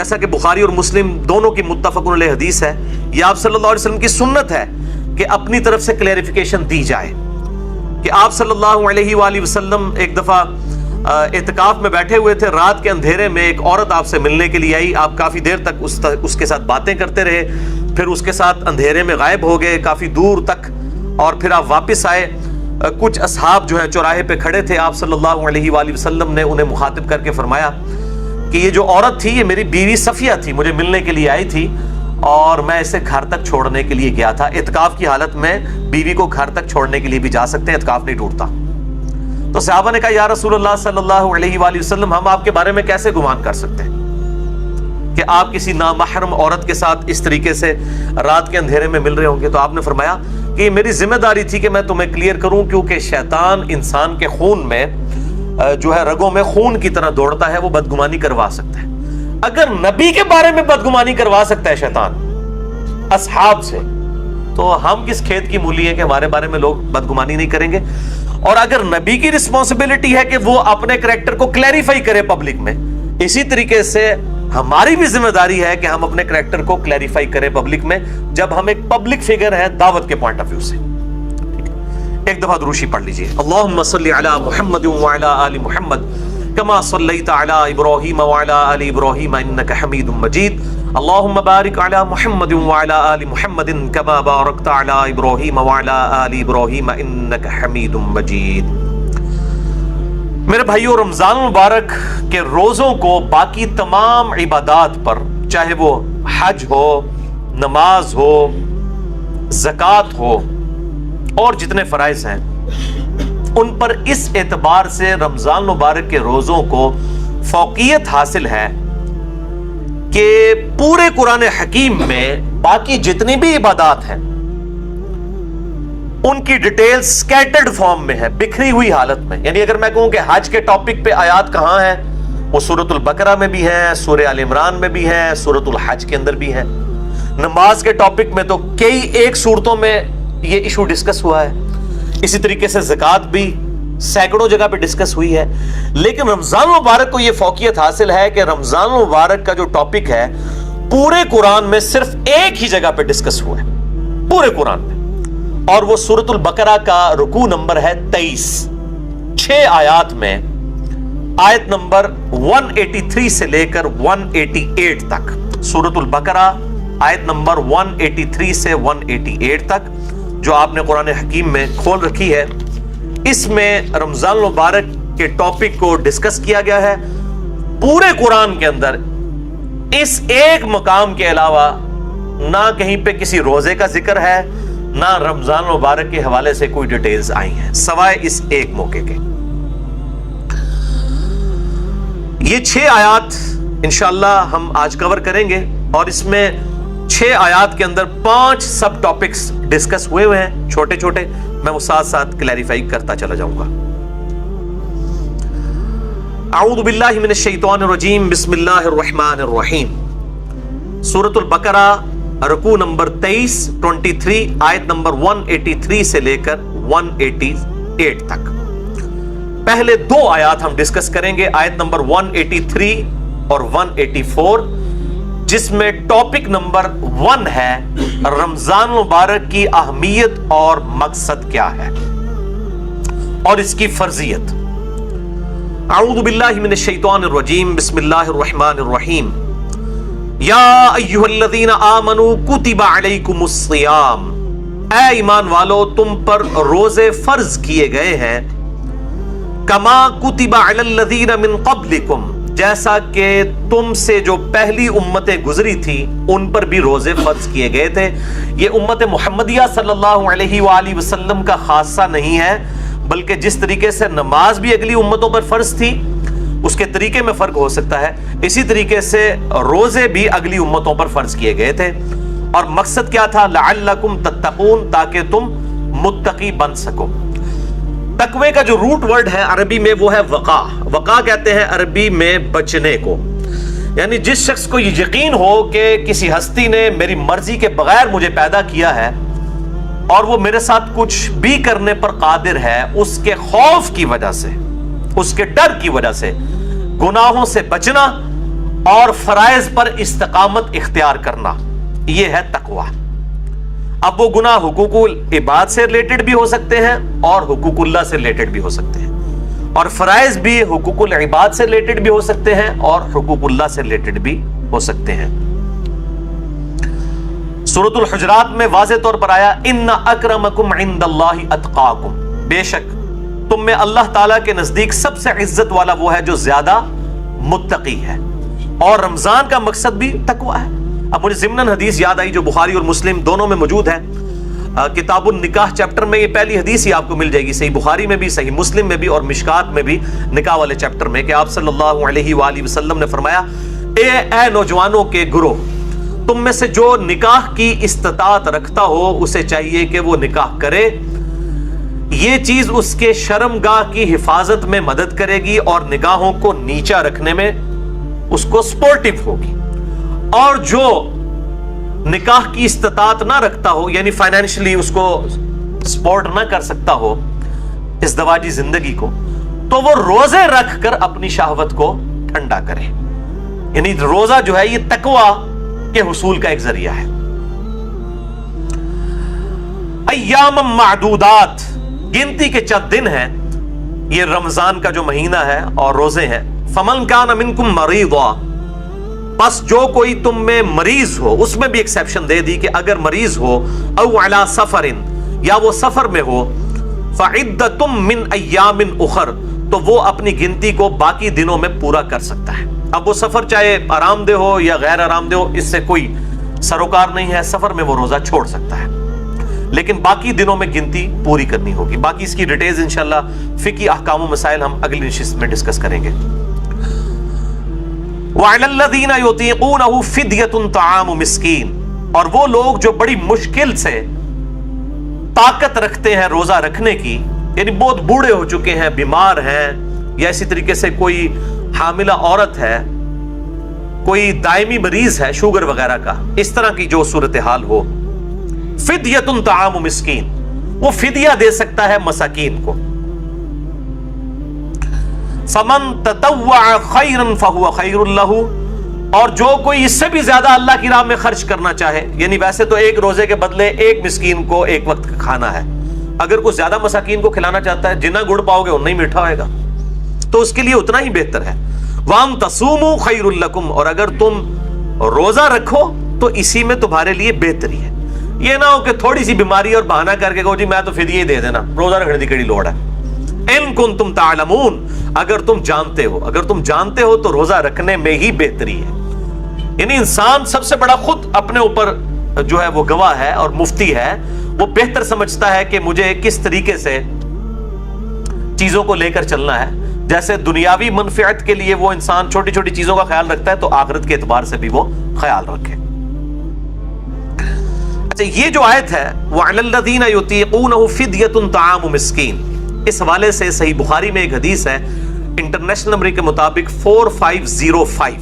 جیسا کہ بخاری اور مسلم دونوں کی متفق علیہ حدیث ہے، یہ آپ صلی اللہ علیہ وسلم کی سنت ہے کہ اپنی طرف سے کلیریفیکیشن دی جائے کہ آپ صلی اللہ علیہ وآلہ وسلم ایک دفعہ اعتکاف میں بیٹھے ہوئے تھے، رات کے اندھیرے میں ایک عورت آپ سے ملنے کے لیے آئی، آپ کافی دیر تک اس کے ساتھ باتیں کرتے رہے، پھر اس کے ساتھ اندھیرے میں غائب ہو گئے کافی دور تک، اور پھر آپ واپس آئے۔ کچھ اصحاب جو ہیں چوراہے پہ کھڑے تھے، آپ صلی اللہ علیہ وآلہ وسلم نے انہیں مخاطب کر کے فرمایا کہ یہ جو عورت تھی یہ میری بیوی صفیہ تھی، مجھے ملنے کے لیے آئی تھی اور میں اسے گھر تک چھوڑنے کے لیے گیا تھا۔ اعتکاف کی حالت میں بیوی کو گھر تک چھوڑنے کے لیے بھی جا سکتے ہیں، اعتکاف نہیں ٹوٹتا۔ تو صحابہ نے کہا یا رسول اللہ صلی اللہ علیہ وآلہ وسلم، ہم آپ کے بارے میں کیسے گمان کر سکتے ہیں کہ آپ کسی نامحرم عورت کے ساتھ اس طریقے سے رات کے اندھیرے میں مل رہے ہوں گے؟ تو آپ نے فرمایا کہ یہ میری ذمہ داری تھی کہ میں تمہیں کلیئر کروں، کیونکہ شیطان انسان کے خون میں جو ہے رگوں میں خون کی طرح دوڑتا ہے، وہ بدگمانی کروا سکتا ہے۔ اگر نبی کے بارے میں بدگمانی کروا سکتا ہے شیطان اصحاب سے، تو ہم کس کھیت کی مولی ہیں کہ ہمارے بارے میں لوگ بدگمانی نہیں کریں گے؟ اور اگر نبی کی رسپانسبلٹی ہے کہ وہ اپنے کریکٹر کو کلیریفائی کرے پبلک میں، اسی طریقے سے ہماری بھی ذمہ داری ہے کہ ہم اپنے کریکٹر کو کلیریفائی کریں پبلک میں، جب ہم ایک پبلک فگر ہیں دعوت کے پوائنٹ آف ویو سے۔ ایک دفعہ دروشی پڑھ لیجئے۔ اللہم صلی علی محمد وعلی آل محمد کما صلیت علی ابراہیم وعلی آل ابراہیم انک حمید مجید، اللہم بارک علی محمد وعلی آل محمد کما بارکت علی ابراہیم وعلی آل ابراہیم انک حمید مجید۔ میرے بھائیو، رمضان المبارک کے روزوں کو باقی تمام عبادات پر، چاہے وہ حج ہو، نماز ہو، زکوٰۃ ہو اور جتنے فرائض ہیں، ان پر اس اعتبار سے رمضان مبارک کے روزوں کو فوقیت حاصل ہے کہ پورے قرآن حکیم میں باقی جتنی بھی عبادات ہیں ان کی ڈیٹیل سکیٹرڈ فارم میں ہے، بکھری ہوئی حالت میں۔ یعنی اگر میں کہوں کہ حج کے ٹاپک پہ آیات کہاں ہیں، وہ سورۃ البقرہ میں بھی ہیں، سورہ آل عمران میں بھی ہیں، سورۃ الحج کے اندر بھی ہیں۔ نماز کے ٹاپک میں تو کئی ایک صورتوں میں یہ ایشو ڈسکس ہوا ہے، اسی طریقے سے زکوٰۃ بھی سینکڑوں جگہ پہ ڈسکس ہوئی ہے۔ لیکن رمضان مبارک کو یہ فوقیت حاصل ہے کہ رمضان مبارک کا جو ٹاپک ہے پورے قرآن میں صرف ایک ہی جگہ پہ ڈسکس ہوا ہے، پورے قرآن میں، اور وہ سورۃ البقرہ کا رکوع نمبر ہے 23۔ 6 آیات میں آیت نمبر 183 سے لے کر 188 تک، سورۃ البقرہ آیت نمبر 183 سے 188 تک جو آپ نے قرآن حکیم میں کھول رکھی ہے، اس میں رمضان مبارک کے ٹاپک کو ڈسکس کیا گیا ہے۔ پورے قرآن کے اندر اس ایک مقام کے علاوہ نہ کہیں پہ کسی روزے کا ذکر ہے، نہ رمضان مبارک کے حوالے سے کوئی ڈیٹیلز آئی ہیں، سوائے اس ایک موقع کے۔ یہ 6 آیات انشاءاللہ ہم آج کور کریں گے، اور اس میں 6 آیات کے اندر 5 سب ٹاپکس ڈسکس ہوئے ہیں، چھوٹے چھوٹے، میں وہ ساتھ ساتھ کلیریفائی کرتا چلا جاؤں گا۔ اعوذ باللہ من الشیطان الرجیم، بسم اللہ الرحمن الرحیم۔ سورۃ البقرہ رکوع نمبر 23 آیت نمبر 183 سے لے کر 188 تک۔ پہلے 2 آیات ہم ڈسکس کریں گے، آیت نمبر 183 اور 184، جس میں ٹاپک نمبر 1 ہے رمضان مبارک کی اہمیت اور مقصد کیا ہے اور اس کی فرضیت۔ اعوذ باللہ من الشیطان الرجیم، بسم اللہ الرحمن الرحیم۔ یا ایھا الذین آمنوا کتب علیکم الصیام، اے ایمان والو تم پر روزے فرض کیے گئے ہیں، کما کتب علی الذین من قبلکم، جیسا کہ تم سے جو پہلی امتیں گزری تھی ان پر بھی روزے فرض کیے گئے تھے۔ یہ امت محمدیہ صلی اللہ علیہ وآلہ وسلم کا خاصہ نہیں ہے، بلکہ جس طریقے سے نماز بھی اگلی امتوں پر فرض تھی، اس کے طریقے میں فرق ہو سکتا ہے، اسی طریقے سے روزے بھی اگلی امتوں پر فرض کیے گئے تھے۔ اور مقصد کیا تھا؟ لعلکم تتقون، تاکہ تم متقی بن سکو۔ تقوی کا جو روٹ ورڈ ہے عربی میں وہ ہے وقا۔ وقا کہتے ہیں عربی میں بچنے کو، یعنی جس شخص کو یہ یقین ہو کہ کسی ہستی نے میری مرضی کے بغیر مجھے پیدا کیا ہے اور وہ میرے ساتھ کچھ بھی کرنے پر قادر ہے، اس کے خوف کی وجہ سے، اس کے ڈر کی وجہ سے گناہوں سے بچنا اور فرائض پر استقامت اختیار کرنا، یہ ہے تقوی۔ اب وہ گناہ حقوق العباد سے ریلیٹڈ بھی ہو سکتے ہیں اور حقوق اللہ سے ریلیٹڈ بھی ہو سکتے ہیں، اور فرائض بھی حقوق العباد سے ریلیٹڈ بھی ہو سکتے ہیں اور حقوق اللہ سے ریلیٹڈ بھی ہو سکتے ہیں۔ سورۃ الحجرات میں واضح طور پر آیا ان اکرمکم عند اللہ اتقاکم، بے شک تم میں اللہ تعالیٰ کے نزدیک سب سے عزت والا وہ ہے جو زیادہ متقی ہے، اور رمضان کا مقصد بھی تقوی ہے۔ اب مجھے ضمناً حدیث یاد آئی جو بخاری اور مسلم دونوں میں موجود ہے، کتاب النکاح چیپٹر میں یہ پہلی حدیث ہی آپ کو مل جائے گی، صحیح بخاری میں بھی، صحیح مسلم میں بھی اور مشکات میں بھی، نکاح والے چیپٹر میں، کہ آپ صلی اللہ علیہ وآلہ وسلم نے فرمایا اے نوجوانوں کے گروہ، تم میں سے جو نکاح کی استطاعت رکھتا ہو اسے چاہیے کہ وہ نکاح کرے، یہ چیز اس کے شرمگاہ کی حفاظت میں مدد کرے گی اور نگاہوں کو نیچا رکھنے میں اس کو سپورٹیو ہوگی، اور جو نکاح کی استطاعت نہ رکھتا ہو یعنی فائنینشلی اس کو سپورٹ نہ کر سکتا ہو ازدواجی زندگی کو، تو وہ روزے رکھ کر اپنی شہوت کو ٹھنڈا کرے۔ یعنی روزہ جو ہے یہ تقوی کے حصول کا ایک ذریعہ ہے۔ ایام معدودات، گنتی کے چند دن ہیں، یہ رمضان کا جو مہینہ ہے اور روزے ہیں۔ فمن کان منکم مریضا، بس جو کوئی تم میں مریض ہو، اس میں بھی ایکسیپشن دے دی کہ اگر مریض ہو، او علی سفر، یا وہ سفر میں ہو، فعدۃ من ایام اخر، تو وہ اپنی گنتی کو باقی دنوں میں پورا کر سکتا ہے۔ اب وہ سفر چاہے آرام دہ ہو یا غیر آرام دہ ہو، اس سے کوئی سروکار نہیں ہے، سفر میں وہ روزہ چھوڑ سکتا ہے، لیکن باقی دنوں میں گنتی پوری کرنی ہوگی۔ باقی اس کی ڈیٹیلز انشاءاللہ فقہی احکام و مسائل ہم اگلی نشست میں ڈسکس کریں گے۔ وَعَلَى الَّذِينَ يُطِيقُونَهُ فِدْيَةٌ طَعَامُ مِسْكِينٍ، اور وہ لوگ جو بڑی مشکل سے طاقت رکھتے ہیں روزہ رکھنے کی، یعنی بہت بوڑھے ہو چکے ہیں، بیمار ہیں، یا اسی طریقے سے کوئی حاملہ عورت ہے، کوئی دائمی مریض ہے شوگر وغیرہ کا، اس طرح کی جو صورتحال ہو، فدیۃ طعام مسکین، وہ فدیہ دے سکتا ہے مساکین کو۔ فمن تطوع خیرا فہو خیر لہ، اور جو کوئی اس سے بھی زیادہ اللہ کی راہ میں خرچ کرنا چاہے، یعنی ویسے تو ایک روزے کے بدلے ایک مسکین کو ایک وقت کا کھانا ہے، اگر کوئی زیادہ مساکین کو کھلانا چاہتا ہے، جتنا گڑ پاؤ گے اتنا ہی میٹھا ہوئے گا، تو اس کے لیے اتنا ہی بہتر ہے۔ وَأَن تَصُومُوا خَيْرٌ لَكُمْ، اور اگر تم روزہ رکھو تو اسی میں تمہارے لیے بہتری ہے۔ یہ نہ ہو کہ تھوڑی سی بیماری اور بہانہ کر کے کہو جی میں تو فدیہ ہی دے دینا، روزہ رکھنے کی کیڑی لوڑ ہے۔ ان کنتم تعلمون، اگر تم جانتے ہو تو روزہ رکھنے میں ہی بہتری ہے۔ یعنی انسان سب سے بڑا خود اپنے اوپر جو ہے وہ گواہ ہے اور مفتی ہے، وہ بہتر سمجھتا ہے کہ مجھے کس طریقے سے چیزوں کو لے کر چلنا ہے۔ جیسے دنیاوی منفعت کے لیے وہ انسان چھوٹی چھوٹی چیزوں کا خیال رکھتا ہے، تو آخرت کے اعتبار سے بھی وہ خیال رکھے۔ اچھا، یہ جو آیت ہے وَعَلَى الَّذِينَ يُطِيقُونَهُ فِدْيَةٌ طَعَامُ مِسْكِينٍ، اس حوالے سے صحیح بخاری میں ایک حدیث ہے انٹرنیشنل نمبر کے مطابق 4505،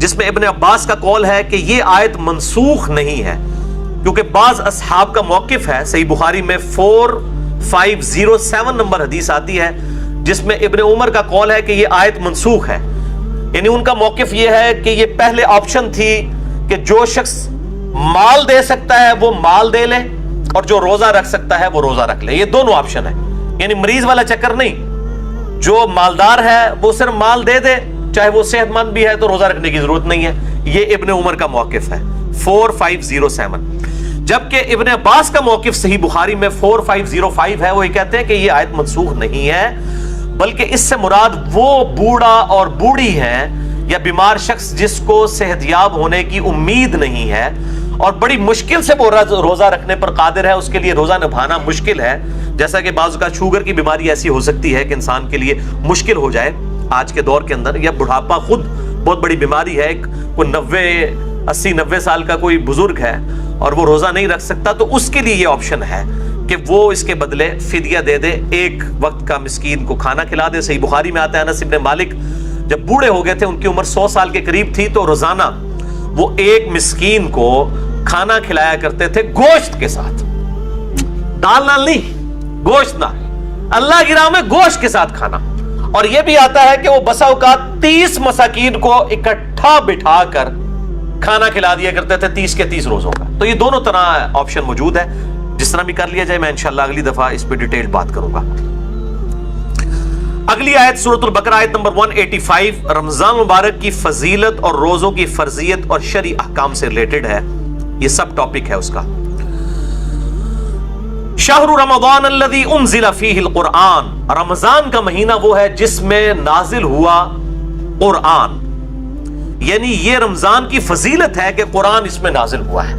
جس میں ابن عباس کا قول ہے کہ یہ آیت منسوخ نہیں ہے، کیونکہ بعض اصحاب کا موقف ہے۔ صحیح بخاری میں 4507 نمبر حدیث آتی ہے جس میں ابن عمر کا قول ہے کہ یہ آیت منسوخ ہے، یعنی ان کا موقف یہ ہے کہ یہ پہلے آپشن تھی کہ جو شخص مال دے سکتا ہے وہ مال دے لے، اور جو روزہ رکھ سکتا ہے وہ روزہ رکھ لے، یہ دونوں آپشن ہے، یعنی مریض والا چکر نہیں، جو مالدار ہے وہ صرف مال دے دے، چاہے وہ صحت مند بھی ہے تو روزہ رکھنے کی ضرورت نہیں ہے۔ یہ ابن عمر کا موقف ہے 4507، جبکہ ابن عباس کا موقف صحیح بخاری میں 4505 ہے، وہ یہ کہتے ہیں کہ یہ آیت منسوخ نہیں ہے، بلکہ اس سے مراد وہ بوڑھا اور بوڑھی ہیں یا بیمار شخص جس کو صحت یاب ہونے کی امید نہیں ہے اور بڑی مشکل سے وہ روزہ رکھنے پر قادر ہے، اس کے لیے روزہ نبھانا مشکل ہے، جیسا کہ بعض کا شوگر کی بیماری ایسی ہو سکتی ہے کہ انسان کے لیے مشکل ہو جائے آج کے دور کے اندر، یا بڑھاپا خود بہت بڑی بیماری ہے، کوئی 80-90 سال کا کوئی بزرگ ہے اور وہ روزہ نہیں رکھ سکتا، تو اس کے لیے یہ آپشن ہے کہ وہ اس کے بدلے فدیہ دے دے، ایک وقت کا مسکین کو کھانا کھلا دے۔ صحیح بخاری میں آتا ہے انس بن مالک جب بوڑھے ہو گئے تھے، ان کی عمر 100 سال کے قریب تھی، تو روزانہ وہ ایک مسکین کو کھانا کھلایا کرتے تھے گوشت کے ساتھ، دال نال نہیں، گوشت نال، اللہ کی راہ میں گوشت کے ساتھ کھانا۔ اور یہ بھی آتا ہے کہ وہ بسا اوقات 30 مساکین کو اکٹھا اٹھا بٹھا کر کھانا کھلا دیا کرتے تھے 30 کے 30 روزوں کا. تو یہ دونوں طرح آپشن موجود ہے, جس طرح بھی کر لیا جائے. میں انشاءاللہ اگلی دفعہ اس پہ ڈیٹیل بات کروں گا. اگلی آیت سورۃ البقرہ آیت نمبر 185 رمضان مبارک کی فضیلت اور روزوں کی فرضیت اور شرعی احکام سے ریلیٹڈ ہے. یہ سب ٹاپک ہے اس کا. شہر رمضان الذی انزل فیہ القرآن, رمضان کا مہینہ وہ ہے جس میں نازل ہوا قرآن. یعنی یہ رمضان کی فضیلت ہے کہ قرآن اس میں نازل ہوا ہے.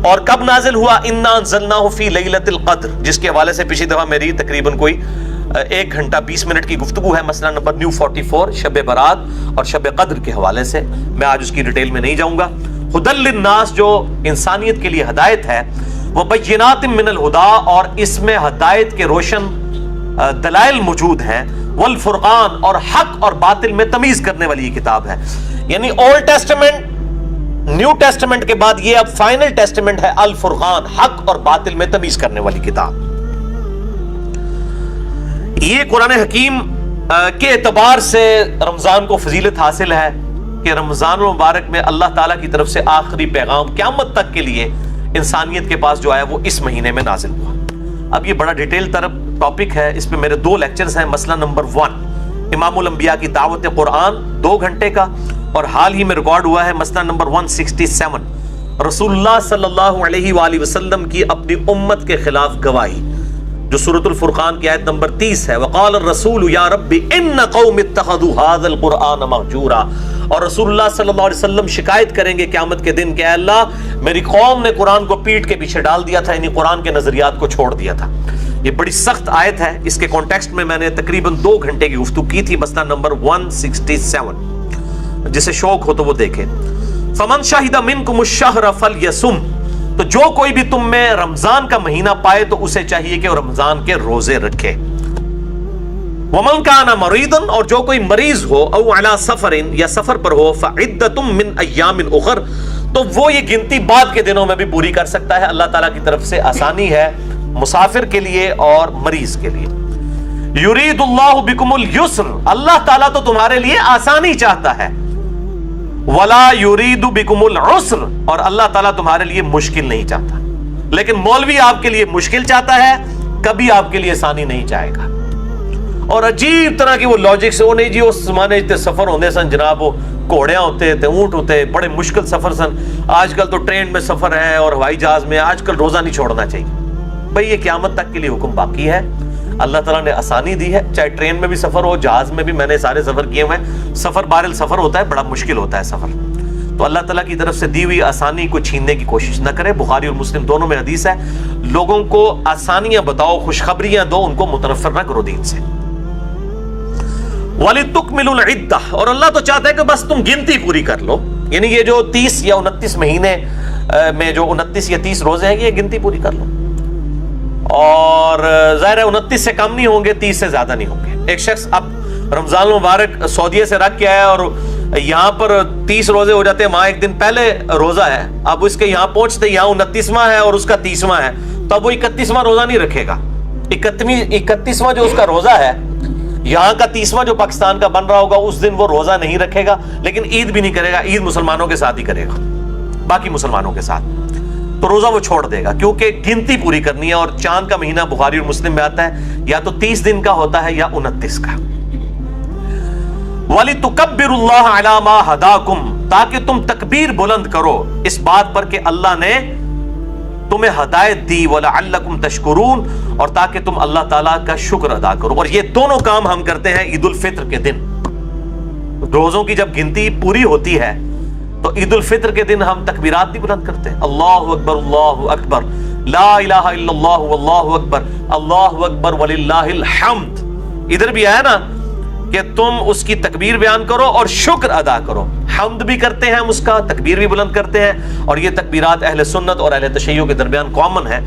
اور کب نازل ہوا؟ انا انزلناہ فی لیلۃ القدر, جس کے حوالے سے پچھلی دفعہ میری تقریباً کوئی 1 گھنٹہ 20 منٹ کی گفتگو ہے, مسئلہ نمبر نیو 44 شب برات اور شب قدر کے حوالے سے. میں آج اس کی ڈیٹیل میں نہیں جاؤں گا. ہدی للناس جو انسانیت کے لیے ہدایت ہے, وہ بینات من الہدا, اور اس میں ہدایت کے روشن دلائل موجود ہیں. والفرقان, اور حق اور باطل میں تمیز کرنے والی یہ کتاب ہے. یعنی اولڈ ٹیسٹمنٹ, نیو ٹیسٹمنٹ کے بعد یہ اب فائنل ٹیسٹمنٹ ہے الفرقان, حق اور باطل میں تمیز کرنے والی کتاب. یہ قرآن حکیم کے اعتبار سے رمضان کو فضیلت حاصل ہے کہ رمضان المبارک میں اللہ تعالیٰ کی طرف سے آخری پیغام قیامت تک کے لیے انسانیت کے پاس جو آیا وہ اس مہینے میں نازل ہوا. اب یہ بڑا ڈیٹیل طرف ٹاپک ہے, اس پہ میرے 2 لیکچرز ہیں. مسئلہ نمبر 1 امام الانبیاء کی دعوت قرآن 2 گھنٹے کا, اور حال ہی میں ریکارڈ ہوا ہے مسئلہ نمبر 167 رسول اللہ صلی اللہ علیہ وآلہ وسلم کی اپنی امت کے خلاف گواہی, جو سورۃ الفرقان کی آیت نمبر 30 ہے. وقال الرسول یا رب ان قوم اتخذوا هذا القرآن مہجورا, اور رسول اللہ صلی اللہ علیہ وسلم شکایت کریں گے قیامت کے دن کہ اے اللہ میری قوم نے قرآن کو پیٹ کے پیچھے ڈال دیا تھا, یعنی قرآن کے نظریات کو چھوڑ دیا تھا. یہ بڑی سخت آیت ہے. اس کے کانٹیکسٹ میں نے تقریباً 2 گھنٹے کی گفتگو کی تھی, مسئلہ نمبر 167, جسے شوق ہو تو وہ دیکھے. فمن شہد منکم الشہر فلیصم, تو جو کوئی بھی تم میں رمضان کا مہینہ پائے تو اسے چاہیے کہ وہ رمضان کے روزے رکھے. ومن کان مریضا, اور جو کوئی مریض ہو, او علی سفر, یا سفر پر ہو, فعدۃ من ایام اخر, تو وہ یہ گنتی بعد کے دنوں میں بھی پوری کر سکتا ہے. اللہ تعالیٰ کی طرف سے آسانی ہے مسافر کے لیے اور مریض کے لیے. یرید اللہ بکم اليسر, اللہ تعالیٰ تو تمہارے لیے آسانی چاہتا ہے. ولا یرید بکم العسر, اور اللہ تعالیٰ تمہارے لیے مشکل نہیں چاہتا. لیکن مولوی آپ کے لیے مشکل چاہتا ہے, کبھی آپ کے لیے آسانی نہیں چاہے گا. اور عجیب طرح کی وہ لاجک سے, وہ نہیں جی اس زمانے تے سفر ہوندے سن جناب, وہ گھوڑیاں ہوتے تھے, اونٹ ہوتے, بڑے مشکل سفر سن. آج کل تو ٹرین میں سفر ہے اور ہوائی جہاز میں. آج کل روزہ نہیں چھوڑنا چاہیے بھئی, یہ قیامت تک کے لیے حکم باقی ہے. اللہ تعالیٰ نے آسانی دی ہے, چاہے ٹرین میں بھی سفر ہو, جہاز میں بھی. میں نے سارے سفر کیے ہوئے ہیں. سفر بہرحال سفر ہوتا ہے, بڑا مشکل ہوتا ہے سفر. تو اللہ تعالیٰ کی طرف سے دی ہوئی آسانی کو چھیننے کی کوشش نہ کرے. بخاری اور مسلم دونوں میں حدیث ہے, لوگوں کو آسانیاں بتاؤ, خوشخبریاں دو, ان کو متنفر نہ کرو دین سے. وَلِتُكْمِلُوا الْعِدَّةَ, اور اللہ تو چاہتا ہے کہ بس تم گنتی پوری کر لو. یعنی یہ جو 30 یا 29 مہینے میں جو 29 یا 30 روزے ہیں, یہ گنتی پوری کر لو. اور ظاہر ہے 29 سے کم نہیں ہوں گے, 30 سے زیادہ نہیں ہوں گے. ایک شخص اب رمضان المبارک سعودیہ سے رکھ کے آیا اور یہاں پر 30 روزے ہو جاتے ہیں, وہاں ایک دن پہلے روزہ ہے, اب اس کے یہاں پہنچتے یہاں 29واں ہے اور اس کا 30واں ہے, تو اب وہ 31واں روزہ نہیں رکھے گا. 31واں جو اس کا روزہ ہے, یہاں کا 30واں جو پاکستان کا بن رہا ہوگا, اس دن وہ روزہ نہیں رکھے گا, لیکن عید بھی نہیں کرے گا. عید مسلمانوں کے ساتھ ہی کرے گا, باقی مسلمانوں کے ساتھ. تو روزہ وہ چھوڑ دے گا, کیونکہ گنتی پوری کرنی ہے. اور چاند کا مہینہ بخاری اور مسلم میں آتا ہے, یا تو 30 دن کا ہوتا ہے یا 29 کا. وَلِتُكَبِّرُوا اللَّهَ عَلَى مَا هَدَاكُمْ, تاکہ تم تکبیر بلند کرو اس بات پر کہ اللہ نے تمہیں ہدایت دی. وَلَعَلَّكُمْ تَشْكُرُونَ, اور تاکہ تم اللہ تعالیٰ کا شکر ادا کرو. اور یہ دونوں کام ہم کرتے ہیں عید الفطر کے دن. روزوں کی جب گنتی پوری ہوتی ہے تو عید الفطر کے دن ہم تکبیرات بھی بلند کرتے ہیں. اللہ اکبر, اللہ اکبر, لا الہ الا اللہ, واللہ اکبر, اللہ اکبر وللہ الحمد. ادھر بھی آیا نا کہ تم اس کی تکبیر بیان کرو اور شکر ادا کرو. حمد بھی کرتے ہیں ہم اس کا, تکبیر بھی بلند کرتے ہیں. اور یہ تکبیرات اہل سنت اور اہل تشیع کے درمیان کامن ہے,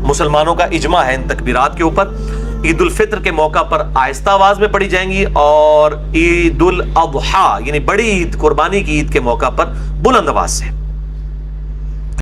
مسلمانوں کا اجماع ہے ان تکبیرات کے اوپر. عید الفطر کے موقع پر آہستہ آواز میں پڑھی جائیں گی, اور عید الاضحیٰ یعنی بڑی عید, قربانی کی عید کے موقع پر بلند آواز سے.